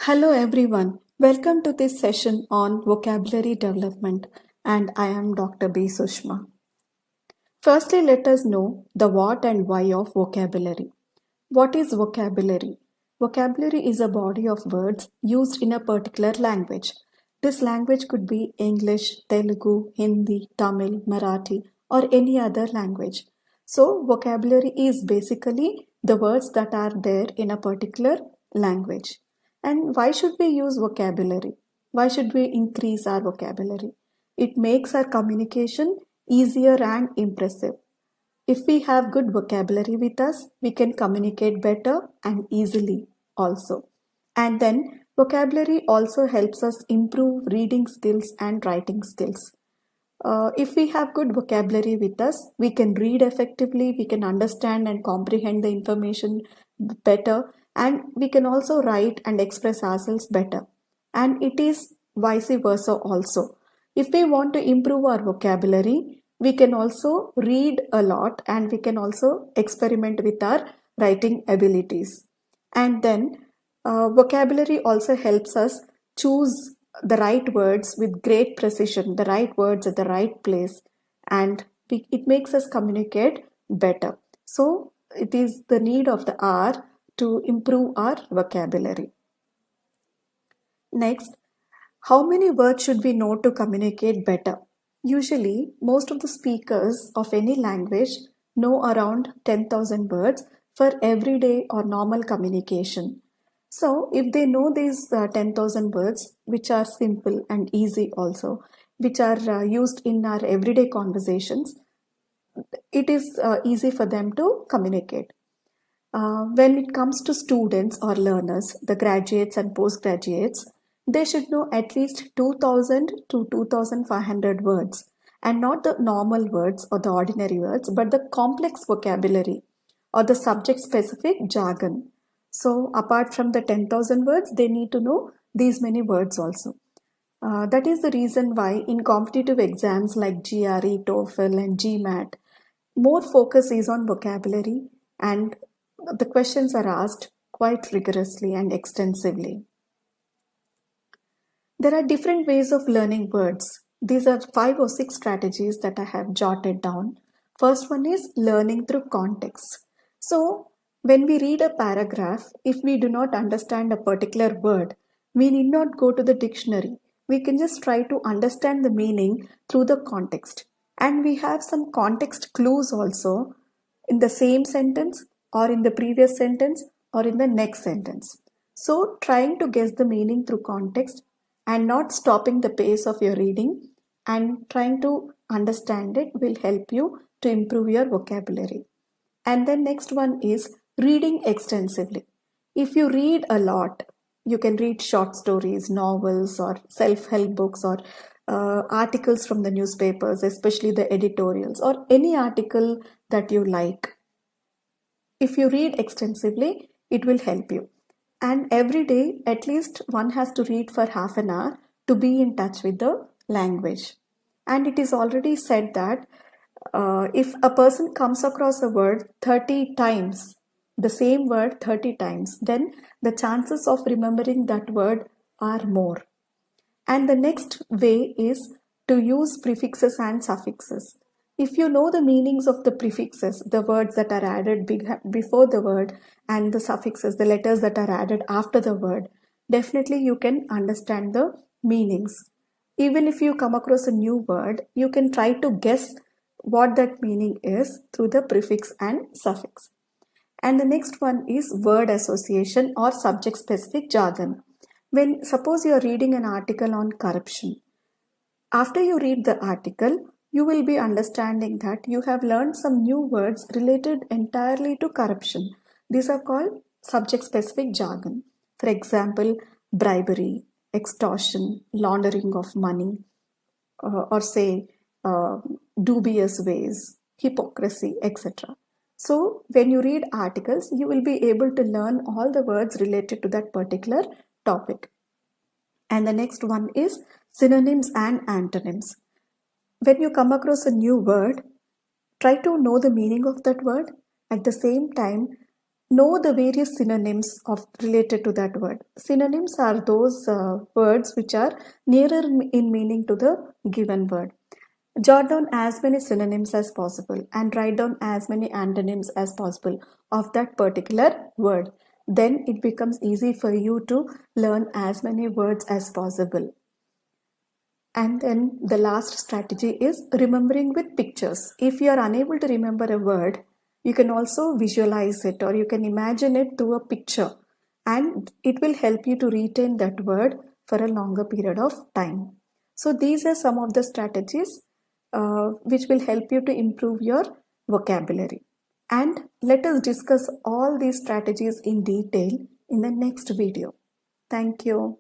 Hello everyone, welcome to this session on vocabulary development, and I am Dr. B. Sushma. Firstly, let us know the what and why of vocabulary. What is vocabulary? Vocabulary is a body of words used in a particular language. This language could be English, Telugu, Hindi, Tamil, Marathi, or any other language. So, vocabulary is basically the words that are there in a particular language. And why should we use vocabulary? Why should we increase our vocabulary? It makes our communication easier and impressive. If we have good vocabulary with us, we can communicate better and easily also. And then vocabulary also helps us improve reading skills and writing skills. If we have good vocabulary with us, we can read effectively, we can understand and comprehend the information better, and we can also write and express ourselves better. And it is vice versa also. If we want to improve our vocabulary, we can also read a lot and we can also experiment with our writing abilities. And then vocabulary also helps us choose the right words with great precision, the right words at the right place, and it makes us communicate better. So, it is the need of the hour to improve our vocabulary. Next, how many words should we know to communicate better? Usually, most of the speakers of any language know around 10,000 words for everyday or normal communication. So, if they know these 10,000 words, which are simple and easy also, which are used in our everyday conversations, it is easy for them to communicate. When it comes to students or learners, the graduates and postgraduates, they should know at least 2000 to 2500 words, and not the normal words or the ordinary words, but the complex vocabulary or the subject specific jargon. So, apart from the 10,000 words, they need to know these many words also. That is the reason why in competitive exams like GRE, TOEFL, and GMAT, more focus is on vocabulary and the questions are asked quite rigorously and extensively. There are different ways of learning words. These are 5 or 6 strategies that I have jotted down. First one is learning through context. So, when we read a paragraph, if we do not understand a particular word, we need not go to the dictionary. We can just try to understand the meaning through the context. And we have some context clues also in the same sentence or in the previous sentence or in the next sentence. So, trying to guess the meaning through context and not stopping the pace of your reading and trying to understand it will help you to improve your vocabulary. And then next one is reading extensively. If you read a lot, you can read short stories, novels, or self-help books, or articles from the newspapers, especially the editorials, or any article that you like. If you read extensively, it will help you. And every day, at least one has to read for half an hour to be in touch with the language. And it is already said that if a person comes across a word 30 times, the same word 30 times, then the chances of remembering that word are more. And the next way is to use prefixes and suffixes. If you know the meanings of the prefixes, the words that are added before the word, and the suffixes, the letters that are added after the word, definitely you can understand the meanings. Even if you come across a new word, you can try to guess what that meaning is through the prefix and suffix. And the next one is word association or subject specific jargon. When suppose you are reading an article on corruption, after you read the article, you will be understanding that you have learned some new words related entirely to corruption. These are called subject specific jargon. For example, bribery, extortion, laundering of money, or say dubious ways, hypocrisy, etc. So, when you read articles, you will be able to learn all the words related to that particular topic. And the next one is synonyms and antonyms. When you come across a new word, try to know the meaning of that word. At the same time, know the various synonyms related to that word. Synonyms are those words which are nearer in meaning to the given word. Jot down as many synonyms as possible and write down as many antonyms as possible of that particular word. Then it becomes easy for you to learn as many words as possible. And then the last strategy is remembering with pictures. If you are unable to remember a word, you can also visualize it or you can imagine it through a picture, and it will help you to retain that word for a longer period of time. So these are some of the strategies which will help you to improve your vocabulary. And let us discuss all these strategies in detail in the next video. Thank you.